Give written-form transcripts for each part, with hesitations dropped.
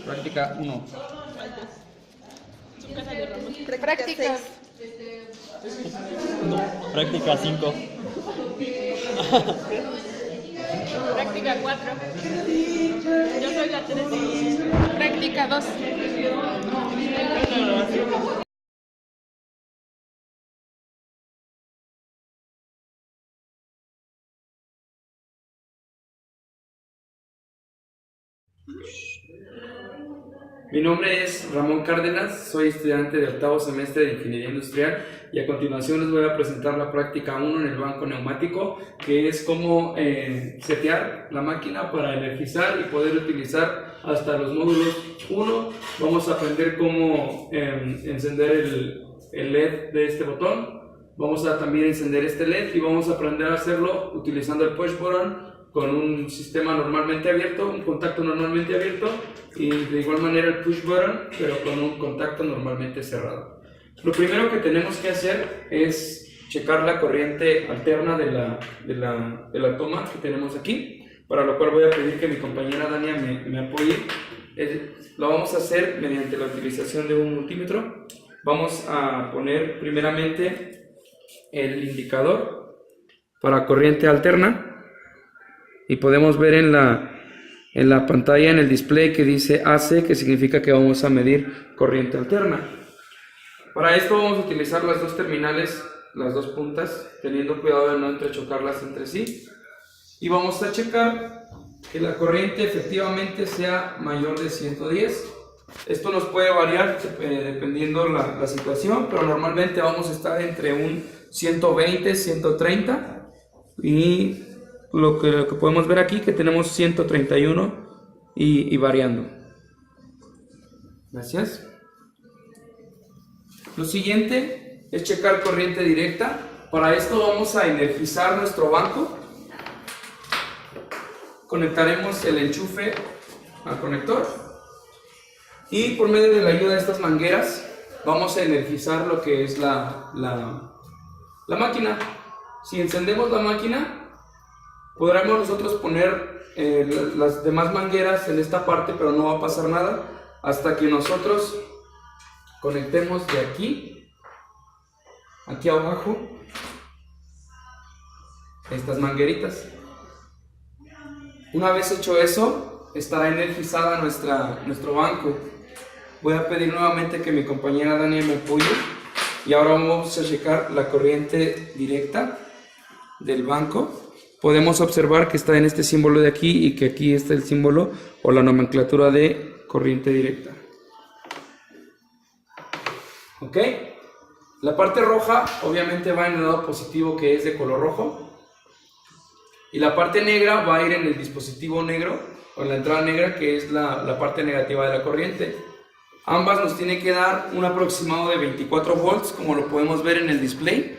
Práctica 1. Práctica 6. Práctica 5. Práctica 4. Yo soy la 3. Práctica 2. Mi nombre es Ramón Cárdenas, soy estudiante de octavo semestre de Ingeniería Industrial y a continuación les voy a presentar la práctica 1 en el banco neumático, que es cómo setear la máquina para energizar y poder utilizar hasta los módulos 1. Vamos a aprender cómo encender el LED de este botón. Vamos a también encender este LED y vamos a aprender a hacerlo utilizando el push button con un sistema normalmente abierto, un contacto normalmente abierto y de igual manera el push button, pero con un contacto normalmente cerrado. Lo primero que tenemos que hacer es checar la corriente alterna de la toma que tenemos aquí, para lo cual voy a pedir que mi compañera Dania me apoye. Lo vamos a hacer mediante la utilización de un multímetro. Vamos a poner primeramente el indicador para corriente alterna. Y podemos ver en la pantalla, en el display, que dice AC, que significa que vamos a medir corriente alterna. Para esto vamos a utilizar las dos terminales, las dos puntas, teniendo cuidado de no entrechocarlas entre sí. Y vamos a checar que la corriente efectivamente sea mayor de 110. Esto nos puede variar dependiendo la situación, pero normalmente vamos a estar entre un 120, 130 y lo que podemos ver aquí que tenemos 131 y variando. Gracias. Lo siguiente es checar corriente directa. Para esto vamos a energizar nuestro banco. Conectaremos el enchufe al conector y por medio de la ayuda de estas mangueras vamos a energizar lo que es la máquina. Si encendemos la máquina, podremos nosotros poner las demás mangueras en esta parte, pero no va a pasar nada hasta que nosotros conectemos de aquí abajo, estas mangueritas. Una vez hecho eso, estará energizada nuestro banco. Voy a pedir nuevamente que mi compañera Dania me apoye y ahora vamos a checar la corriente directa del banco. Podemos observar que está en este símbolo de aquí y que aquí está el símbolo o la nomenclatura de corriente directa. ¿Ok? La parte roja obviamente va en el lado positivo, que es de color rojo, y la parte negra va a ir en el dispositivo negro o en la entrada negra, que es la parte negativa de la corriente. Ambas nos tienen que dar un aproximado de 24 volts, como lo podemos ver en el display.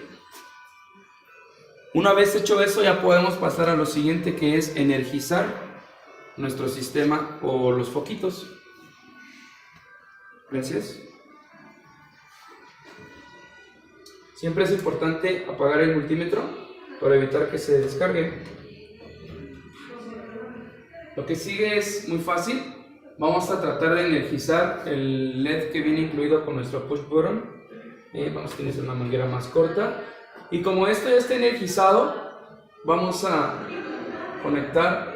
Una vez hecho eso, ya podemos pasar a lo siguiente, que es energizar nuestro sistema o los foquitos. Gracias. Siempre es importante apagar el multímetro para evitar que se descargue. Lo que sigue es muy fácil. Vamos a tratar de energizar el LED que viene incluido con nuestro push button. Vamos a utilizar una manguera más corta. Y como esto ya está energizado, vamos a conectar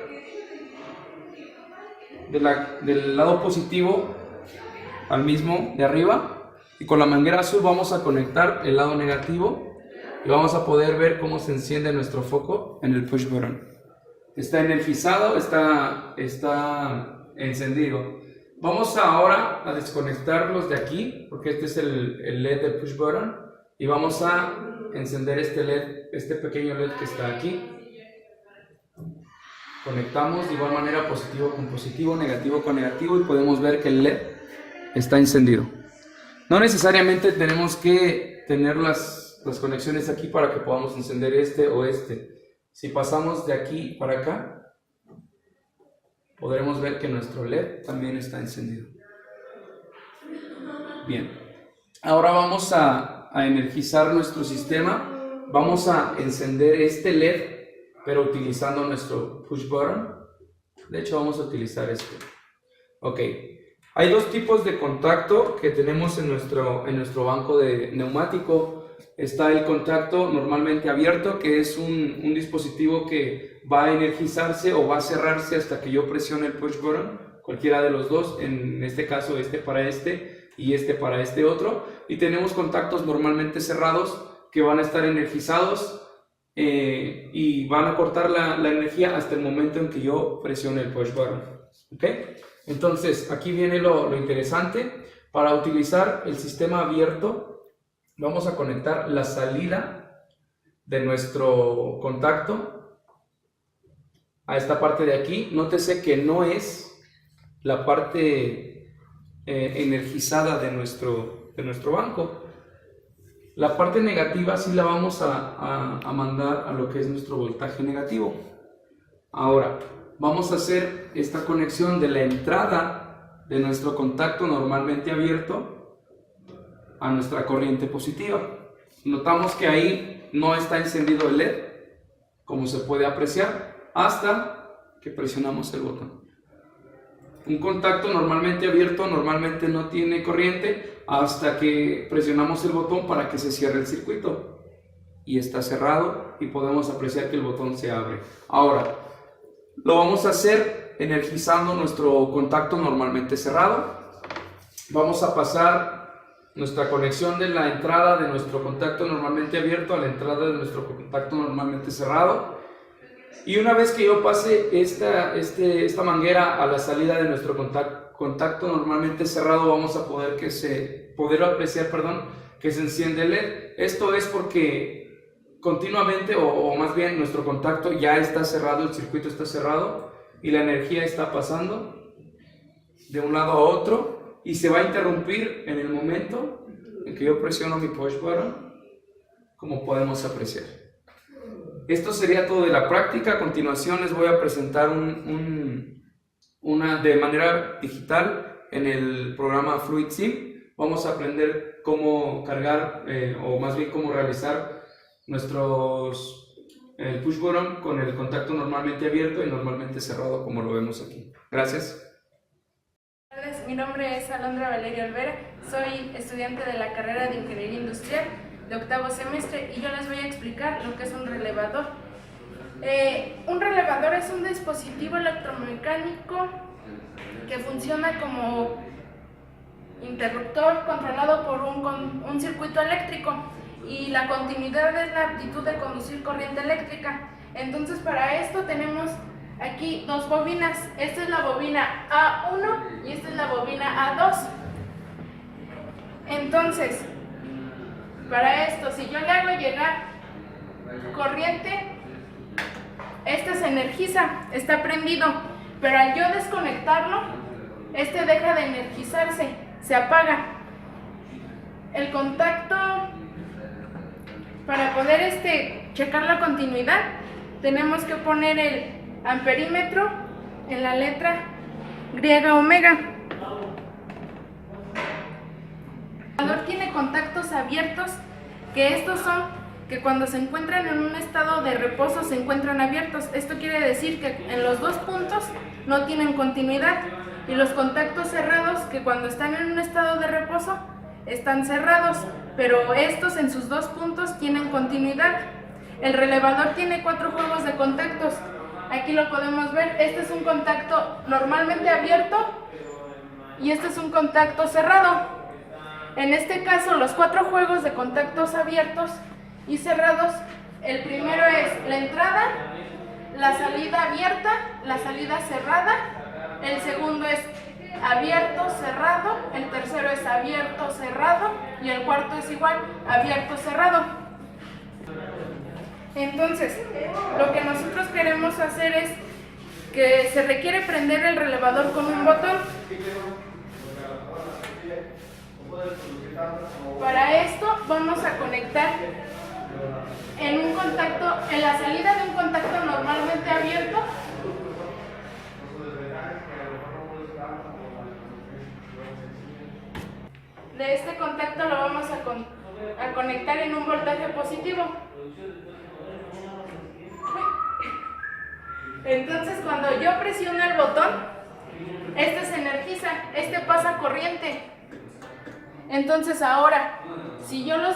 del lado positivo al mismo de arriba, y con la manguera azul vamos a conectar el lado negativo y vamos a poder ver cómo se enciende nuestro foco en el push button. Está energizado, está encendido. Vamos ahora a desconectarlos de aquí, porque este es el LED del push button, y vamos a encender este LED, este pequeño LED que está aquí. Conectamos de igual manera positivo con positivo, negativo con negativo, y podemos ver que el LED está encendido. No necesariamente tenemos que tener las las conexiones aquí para que podamos encender este o este. Si pasamos de aquí para acá, podremos ver que nuestro LED también está encendido. Bien, ahora vamos a energizar nuestro sistema. Vamos a encender este LED, pero utilizando nuestro push button. De hecho, vamos a utilizar este. Ok, hay dos tipos de contacto que tenemos en nuestro banco de neumático. Está el contacto normalmente abierto, que es un dispositivo que va a energizarse o va a cerrarse hasta que yo presione el push button, cualquiera de los dos, en este caso este para este y este para este otro. Y tenemos contactos normalmente cerrados que van a estar energizados y van a cortar la energía hasta el momento en que yo presione el push button. ¿Ok? Entonces, aquí viene lo interesante. Para utilizar el sistema abierto, vamos a conectar la salida de nuestro contacto a esta parte de aquí. Nótese que no es la parte energizada de nuestro banco. La parte negativa sí la vamos a mandar a lo que es nuestro voltaje negativo. Ahora, vamos a hacer esta conexión de la entrada de nuestro contacto normalmente abierto a nuestra corriente positiva. Notamos que ahí no está encendido el LED, como se puede apreciar, hasta que presionamos el botón. Un contacto normalmente abierto normalmente no tiene corriente hasta que presionamos el botón para que se cierre el circuito. Y está cerrado y podemos apreciar que el botón se abre. Ahora, lo vamos a hacer energizando nuestro contacto normalmente cerrado. Vamos a pasar nuestra conexión de la entrada de nuestro contacto normalmente abierto a la entrada de nuestro contacto normalmente cerrado. Y una vez que yo pase esta manguera a la salida de nuestro contacto normalmente cerrado, vamos a poder apreciar que se enciende el LED. Esto es porque continuamente, o más bien nuestro contacto ya está cerrado, el circuito está cerrado y la energía está pasando de un lado a otro y se va a interrumpir en el momento en que yo presiono mi push button, como podemos apreciar. Esto sería todo de la práctica. A continuación les voy a presentar una de manera digital en el programa FluidSim. Vamos a aprender cómo cargar o más bien cómo realizar el push button con el contacto normalmente abierto y normalmente cerrado, como lo vemos aquí. Gracias. Buenas tardes, mi nombre es Alondra Valeria Olvera, soy estudiante de la carrera de Ingeniería Industrial de octavo semestre y yo les voy a explicar lo que es un relevador. Un relevador es un dispositivo electromecánico que funciona como interruptor controlado por un circuito eléctrico y la continuidad es la aptitud de conducir corriente eléctrica. Entonces, para esto tenemos aquí dos bobinas. Esta es la bobina A1 y esta es la bobina A2. Entonces, para esto, si yo le hago llegar corriente, este se energiza, está prendido, pero al yo desconectarlo, este deja de energizarse, se apaga. El contacto, para poder checar la continuidad, tenemos que poner el amperímetro en la letra griega omega. El relevador tiene contactos abiertos, que estos son que cuando se encuentran en un estado de reposo se encuentran abiertos. Esto quiere decir que en los dos puntos no tienen continuidad, y los contactos cerrados, que cuando están en un estado de reposo están cerrados, pero estos en sus dos puntos tienen continuidad. El relevador tiene 4 juegos de contactos. Aquí lo podemos ver. Este es un contacto normalmente abierto y este es un contacto cerrado. En este caso, los 4 juegos de contactos abiertos y cerrados, el primero es la entrada, la salida abierta, la salida cerrada, el segundo es abierto, cerrado, el tercero es abierto, cerrado y el cuarto es igual, abierto, cerrado. Entonces, lo que nosotros queremos hacer es que se requiere prender el relevador con un botón. Para esto vamos a conectar en un contacto, en la salida de un contacto normalmente abierto, de este contacto lo vamos a conectar en un voltaje positivo. Entonces cuando yo presiono el botón, este se energiza, este pasa corriente. Entonces ahora, si yo los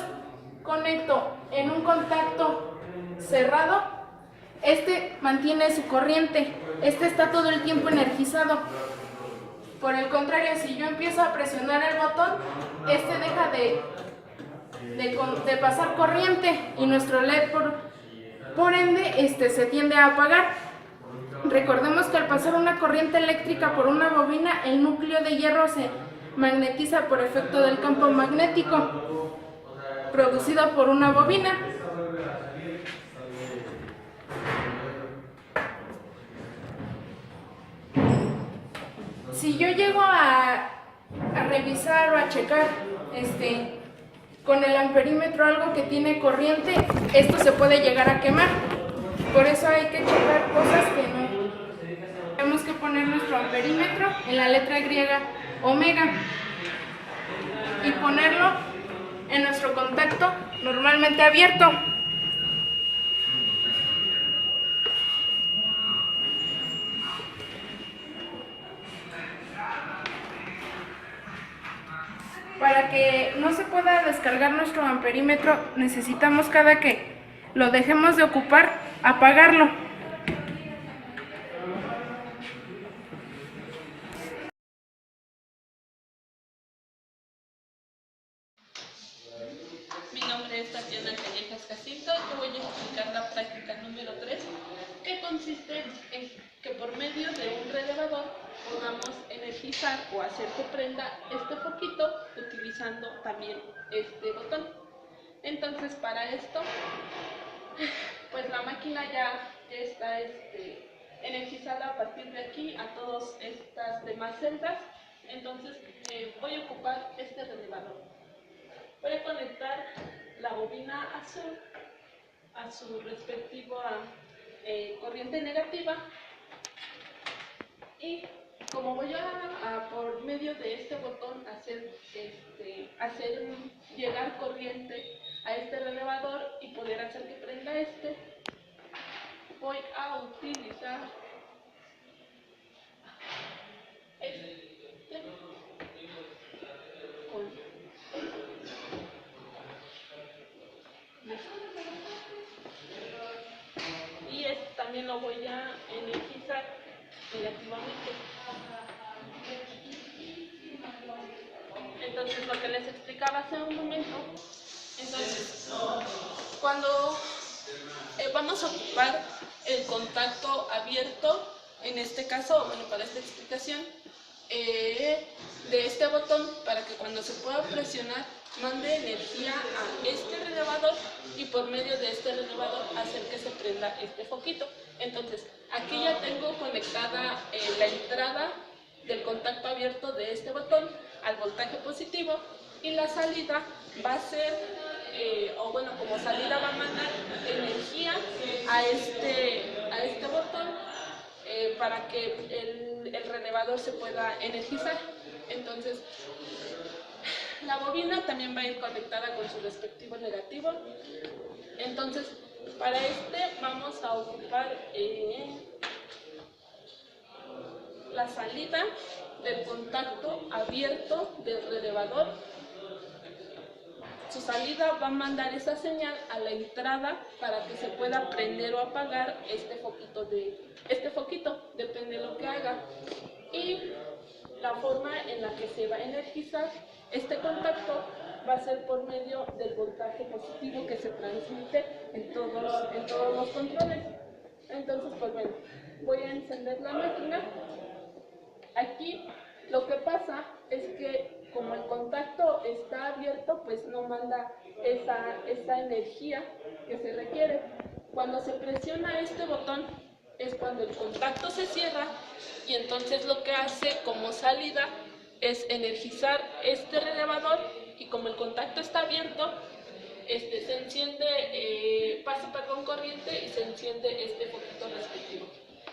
conecto en un contacto cerrado, este mantiene su corriente, este está todo el tiempo energizado. Por el contrario, si yo empiezo a presionar el botón, este deja de pasar corriente y nuestro LED por ende se tiende a apagar. Recordemos que al pasar una corriente eléctrica por una bobina, el núcleo de hierro se magnetiza por efecto del campo magnético producido por una bobina. Si yo llego a revisar o a checar con el amperímetro algo que tiene corriente, esto se puede llegar a quemar. Por eso hay que checar cosas que no. Tenemos que poner nuestro amperímetro en la letra griega omega y ponerlo en nuestro contacto normalmente abierto. Para que no se pueda descargar nuestro amperímetro, necesitamos cada que lo dejemos de ocupar, apagarlo. Mi nombre es Tatiana Callejas Jacinto. Te voy a explicar la práctica número 3, que consiste en que por medio de un relevador podamos energizar o hacer que prenda este foquito utilizando también este botón. Entonces, para esto, pues la máquina ya está energizada a partir de aquí a todas estas demás celdas. Entonces voy a ocupar este relevador. Voy a conectar la bobina azul a su respectiva corriente negativa, y como voy a por medio de este botón hacer llegar corriente a este relevador y poder hacer que prenda voy a utilizar y también lo voy a energizar negativamente. Entonces, lo que les explicaba hace un momento, entonces cuando vamos a ocupar el contacto abierto, en este caso, bueno, para esta explicación, de este botón, para que cuando se pueda presionar mande energía a este relevador y por medio de este relevador hacer que se prenda este foquito. Entonces, aquí ya tengo conectada la entrada del contacto abierto de este botón al voltaje positivo, y la salida va a ser, como salida va a mandar energía a este botón para que el relevador se pueda energizar. Entonces, la bobina también va a ir conectada con su respectivo negativo. Entonces, para vamos a ocupar la salida del contacto abierto del relevador. Su salida va a mandar esa señal a la entrada para que se pueda prender o apagar este foquito, depende de lo que haga. Y la forma en la que se va a energizar este contacto va a ser por medio del voltaje positivo que se transmite en todos los controles. Entonces, pues bueno, voy a encender la máquina. Aquí lo que pasa es que como el contacto está abierto, pues no manda esa energía que se requiere. Cuando se presiona este botón es cuando el contacto se cierra, y entonces lo que hace como salida es energizar este relevador y como el contacto está abierto, se enciende, pasa corriente y se enciende este foquito respectivo.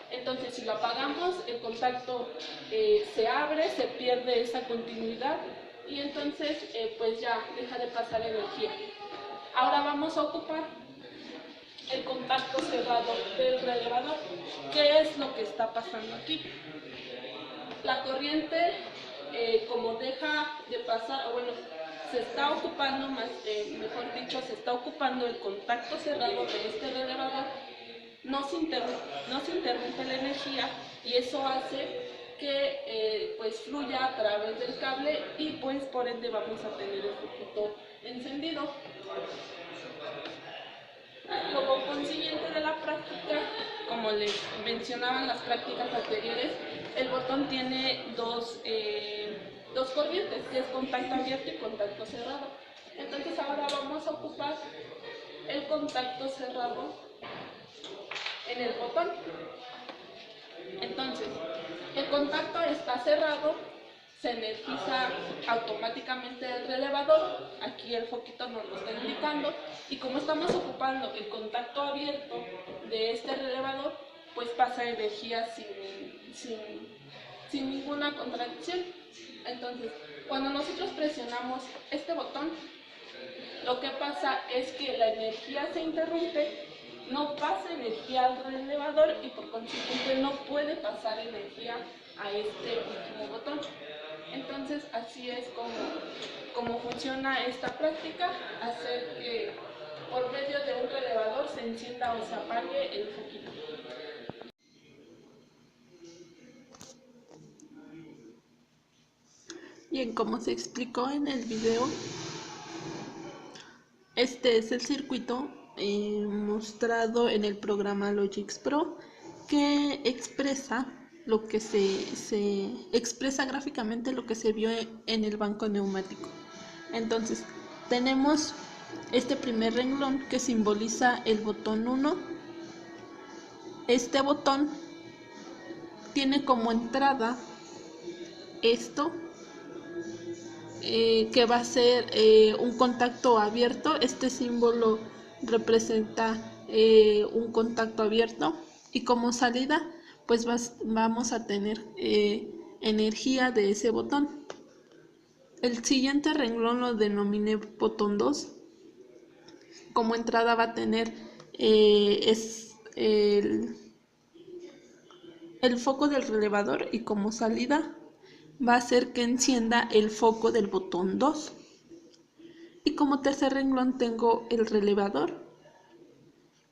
Entonces, si lo apagamos, el contacto se abre, se pierde esa continuidad y entonces pues ya deja de pasar energía. Ahora vamos a ocupar el contacto cerrado del relevador. ¿Qué es lo que está pasando aquí? La corriente, como deja de pasar, o bueno, se está ocupando, mejor dicho, se está ocupando el contacto cerrado de este relevador, no se interrumpe la energía y eso hace que pues fluya a través del cable y pues por ende vamos a tener el foquito encendido. Como consiguiente de la práctica, como les mencionaba en las prácticas anteriores, el botón tiene dos corrientes, que es contacto abierto y contacto cerrado. Entonces ahora vamos a ocupar el contacto cerrado en el botón. Entonces, el contacto está cerrado, se energiza automáticamente el relevador, aquí el foquito nos lo está indicando, y como estamos ocupando el contacto abierto de este relevador, pues pasa energía sin ninguna contracción. Entonces, cuando nosotros presionamos este botón, lo que pasa es que la energía se interrumpe, no pasa energía al relevador y por consiguiente no puede pasar energía a este último botón. Entonces así es como funciona esta práctica, hacer que por medio de un relevador se encienda o se apague el foquito. Bien, como se explicó en el video, este es el circuito mostrado en el programa Logix Pro que expresa lo que se expresa gráficamente lo que se vio en el banco neumático. Entonces, tenemos este primer renglón que simboliza el botón 1. Este botón tiene como entrada esto, que va a ser un contacto abierto. Este símbolo representa un contacto abierto y como salida pues vamos a tener energía de ese botón. El siguiente renglón lo denominé botón 2. Como entrada va a tener es el foco del relevador y como salida va a hacer que encienda el foco del botón 2. Y como tercer renglón tengo el relevador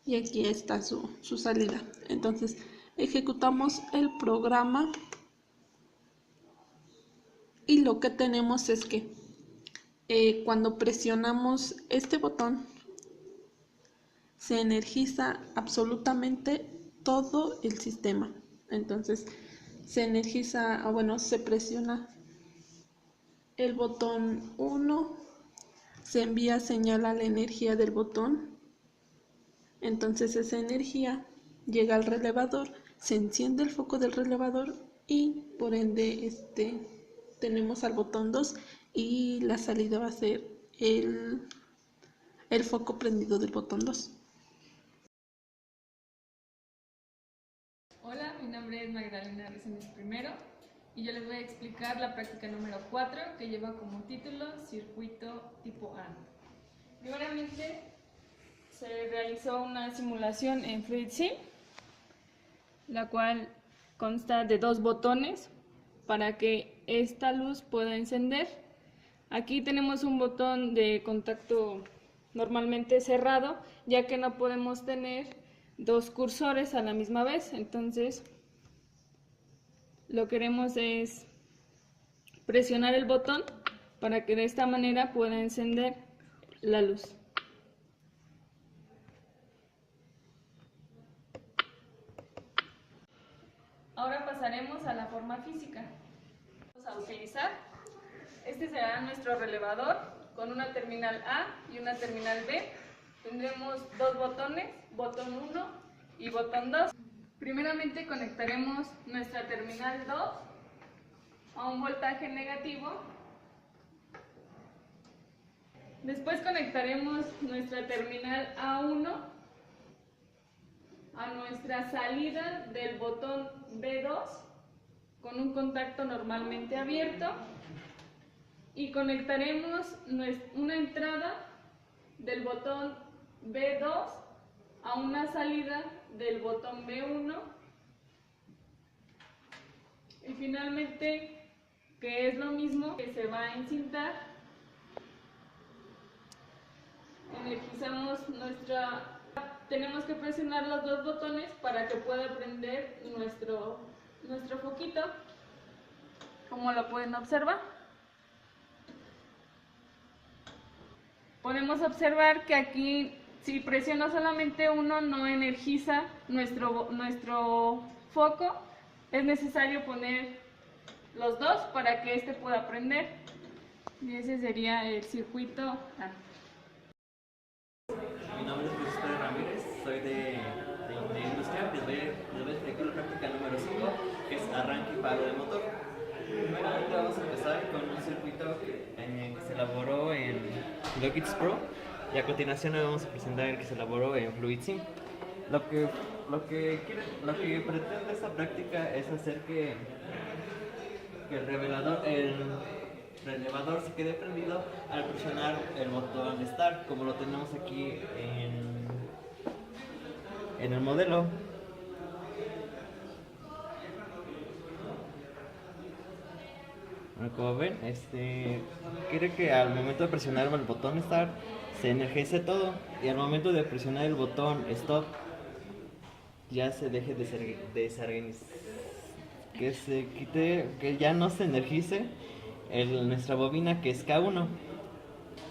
y aquí está su salida. Entonces ejecutamos el programa y lo que tenemos es que cuando presionamos este botón se energiza absolutamente todo el sistema. Entonces se energiza, se presiona el botón 1, se envía señal a la energía del botón, entonces esa energía llega al relevador, se enciende el foco del relevador y por ende tenemos al botón 2 y la salida va a ser el foco prendido del botón 2. Hola, mi nombre es Magdalena Reséndez Primero y yo les voy a explicar la práctica número 4 que lleva como título Circuito tipo AND. Primeramente se realizó una simulación en FluidSim, la cual consta de 2 botones para que esta luz pueda encender. Aquí tenemos un botón de contacto normalmente cerrado, ya que no podemos tener 2 cursores a la misma vez, entonces lo que queremos es presionar el botón para que de esta manera pueda encender la luz. Ahora pasaremos a la forma física. Vamos a utilizar, este será nuestro relevador con una terminal A y una terminal B. Tendremos 2 botones, botón 1 y botón 2. Primeramente conectaremos nuestra terminal 2 a un voltaje negativo. Después conectaremos nuestra terminal A1 a nuestra salida del botón B2 con un contacto normalmente abierto y conectaremos una entrada del botón B2 a una salida del botón B1 y finalmente, que es lo mismo, que se va a encintar, energizamos tenemos que presionar los dos botones para que pueda prender nuestro foquito, como lo pueden observar. Podemos observar que aquí, si presiono solamente uno, no energiza nuestro foco. Es necesario poner los dos para que este pueda prender. Y ese sería el circuito A. Mi nombre es Luis Pedro Ramírez, soy de Ingeniería Industrial. Les voy a explicar la práctica número 5, que es arranque y paro del motor. Primeramente vamos a empezar con un circuito que se elaboró en Logix Pro, y a continuación le vamos a presentar el que se elaboró en FluidSim. Lo que pretende esta práctica es hacer que el relevador se quede prendido al presionar el botón Start, como lo tenemos aquí en el modelo. Bueno, como ven, quiere que al momento de presionar el botón Start se energice todo, y al momento de presionar el botón Stop ya se deje de desorganizar, que ya no se energice nuestra bobina, que es K1.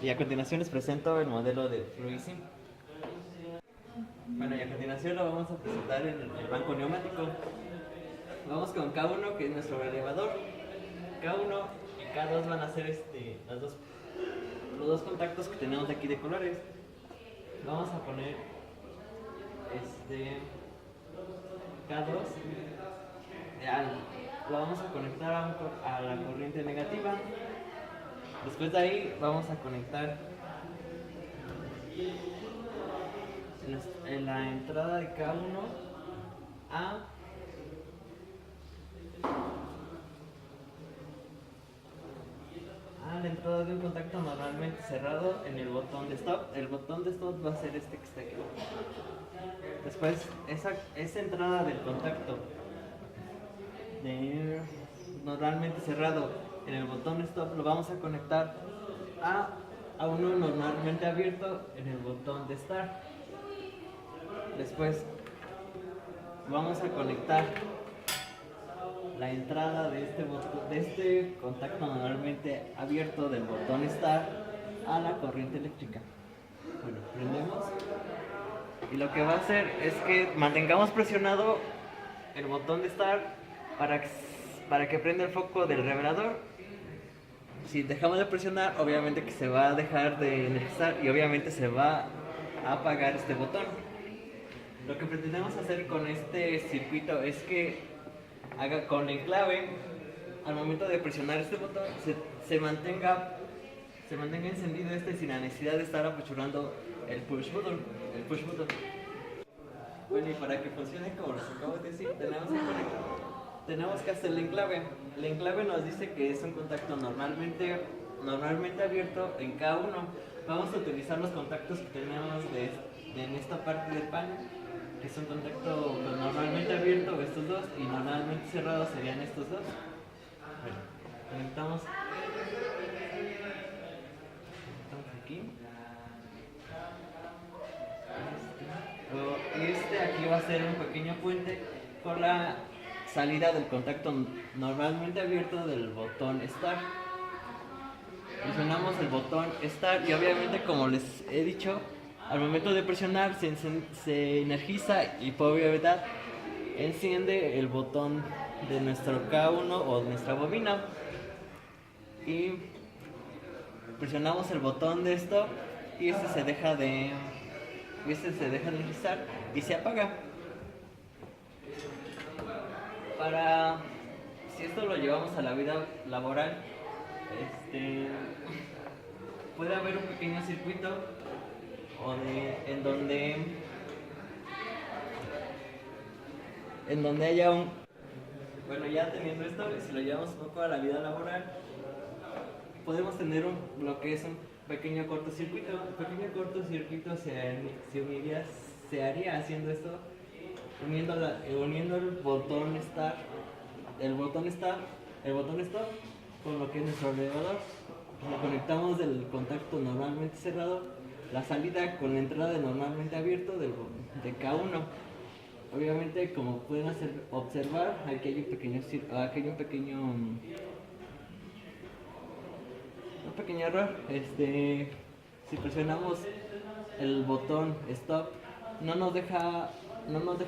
Y a continuación les presento el modelo de FluidSim. Bueno, y a continuación lo vamos a presentar en el banco neumático. Vamos con K1, que es nuestro relevador. K1 y K2 van a ser los dos contactos que tenemos aquí de colores. Vamos a poner K2, lo vamos a conectar a la corriente negativa. Después de ahí vamos a conectar en la entrada de K1 a la entrada de un contacto normalmente cerrado en el botón de stop. El botón de stop va a ser este que está aquí. Después esa entrada del contacto normalmente cerrado en el botón stop lo vamos a conectar a uno normalmente abierto en el botón de start. Después vamos a conectar la entrada de este contacto normalmente abierto del botón start a la corriente eléctrica. Bueno, prendemos, y lo que va a hacer es que mantengamos presionado el botón de start para que prenda el foco del revelador. Si dejamos de presionar, obviamente que se va a dejar de energizar y obviamente se va a apagar este botón. Lo que pretendemos hacer con este circuito es que haga con el enclave, al momento de presionar este botón, se mantenga encendido sin la necesidad de estar apachurrando el push button. Bueno, y para que funcione como les acabo de decir, tenemos que hacer el enclave. El enclave nos dice que es un contacto normalmente abierto en K1. Vamos a utilizar los contactos que tenemos en esta parte del panel, que es un contacto normalmente abierto, estos dos, y normalmente cerrado serían estos dos. Bueno, conectamos aquí. Aquí va a ser un pequeño puente por la salida del contacto normalmente abierto del botón Start. Presionamos el botón Start y obviamente, como les he dicho, al momento de presionar se energiza y por obviedad enciende el botón de nuestro K1 o nuestra bobina, y presionamos el botón de stop y se deja de energizar y se apaga. si esto lo llevamos a la vida laboral, puede haber un pequeño circuito en donde haya un... Bueno, ya teniendo esto, si lo llevamos un poco a la vida laboral, podemos tener lo que es un pequeño cortocircuito. Un pequeño cortocircuito se haría haciendo esto, uniendo el botón stop con lo que es nuestro elevador. Lo conectamos del contacto normalmente cerrado, la salida con la entrada de normalmente abierto de K1. Obviamente, como pueden observar, aquí hay un pequeño error. Si presionamos el botón stop, no nos deja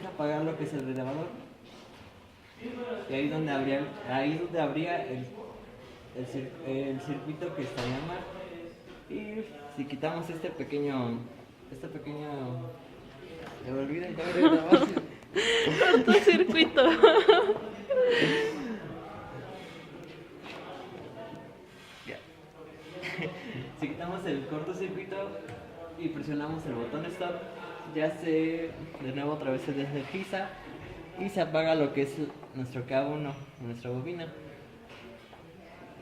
apagar lo que es el elevador. Y ahí donde habría el circuito que estaría mal. Y si quitamos este pequeño ya me olvidé, ya me grabar. Cortocircuito. Ya. Si quitamos el cortocircuito y presionamos el botón stop, de nuevo otra vez se desenergiza y se apaga lo que es nuestro K1, nuestra bobina.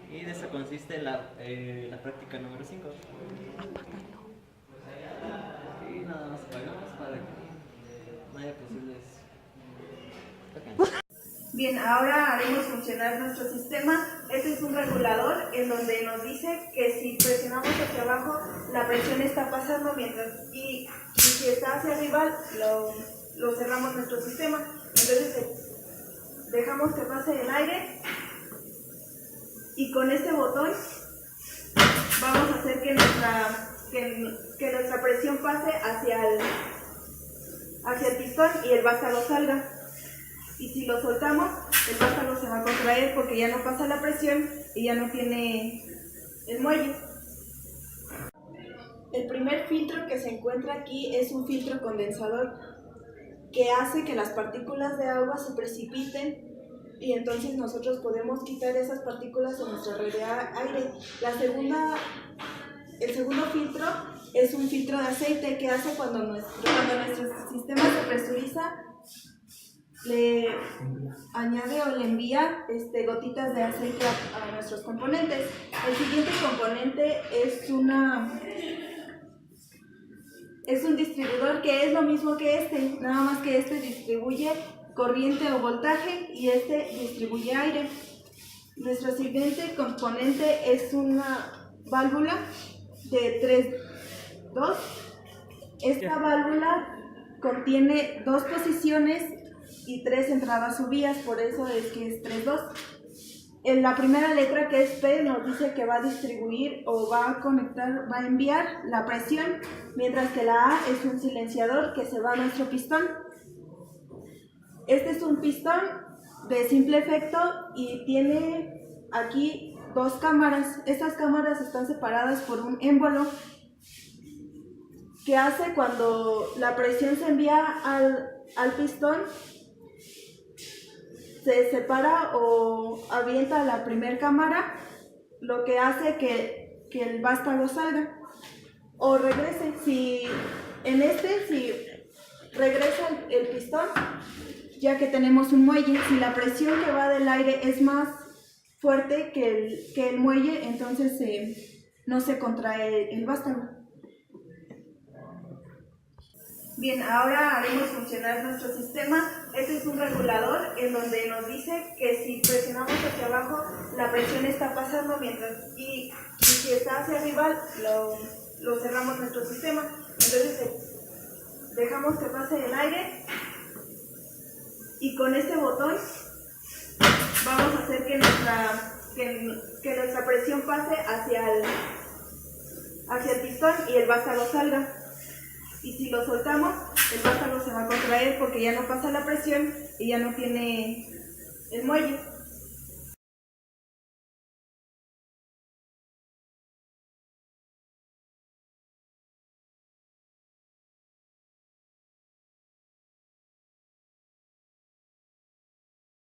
Y de eso consiste la práctica número 5. Y nada más apagamos para que no haya posibles tocantes. Bien, ahora haremos funcionar nuestro sistema. Este es un regulador en donde nos dice que si presionamos hacia abajo, la presión está pasando y si está hacia arriba, lo cerramos nuestro sistema. Entonces dejamos que pase el aire y con este botón vamos a hacer que nuestra presión pase hacia el pistón y el vástago salga. Y si lo soltamos, el vástago se va a contraer porque ya no pasa la presión y ya no tiene el muelle. El primer filtro que se encuentra aquí es un filtro condensador que hace que las partículas de agua se precipiten y entonces nosotros podemos quitar esas partículas de nuestra red de aire. El segundo filtro es un filtro de aceite que hace cuando nuestro sistema se presuriza, le añade o le envía gotitas de aceite a nuestros componentes. El siguiente componente es un distribuidor que es lo mismo que nada más que distribuye corriente o voltaje y distribuye aire. Nuestro siguiente componente es una válvula de 3-2. Esta válvula contiene 2 posiciones y 3 entradas o vías, por eso es que es 3-2. En la primera letra, que es P, nos dice que va a distribuir o va a enviar la presión, mientras que la A es un silenciador que se va a nuestro pistón. Este es un pistón de simple efecto y tiene aquí 2 cámaras. Estas cámaras están separadas por un émbolo que hace cuando la presión se envía al pistón, se separa o avienta la primera cámara, lo que hace que el vástago salga o regrese. Si regresa el pistón, ya que tenemos un muelle, si la presión que va del aire es más fuerte que el muelle, entonces no se contrae el vástago. Bien, ahora haremos funcionar nuestro sistema. Este es un regulador en donde nos dice que si presionamos hacia abajo, la presión está pasando y si está hacia arriba, lo cerramos nuestro sistema. Entonces dejamos que pase el aire y con este botón vamos a hacer que nuestra presión pase hacia el pistón y el vástago salga. Y si lo soltamos, el vástago se va a contraer porque ya no pasa la presión y ya no tiene el muelle.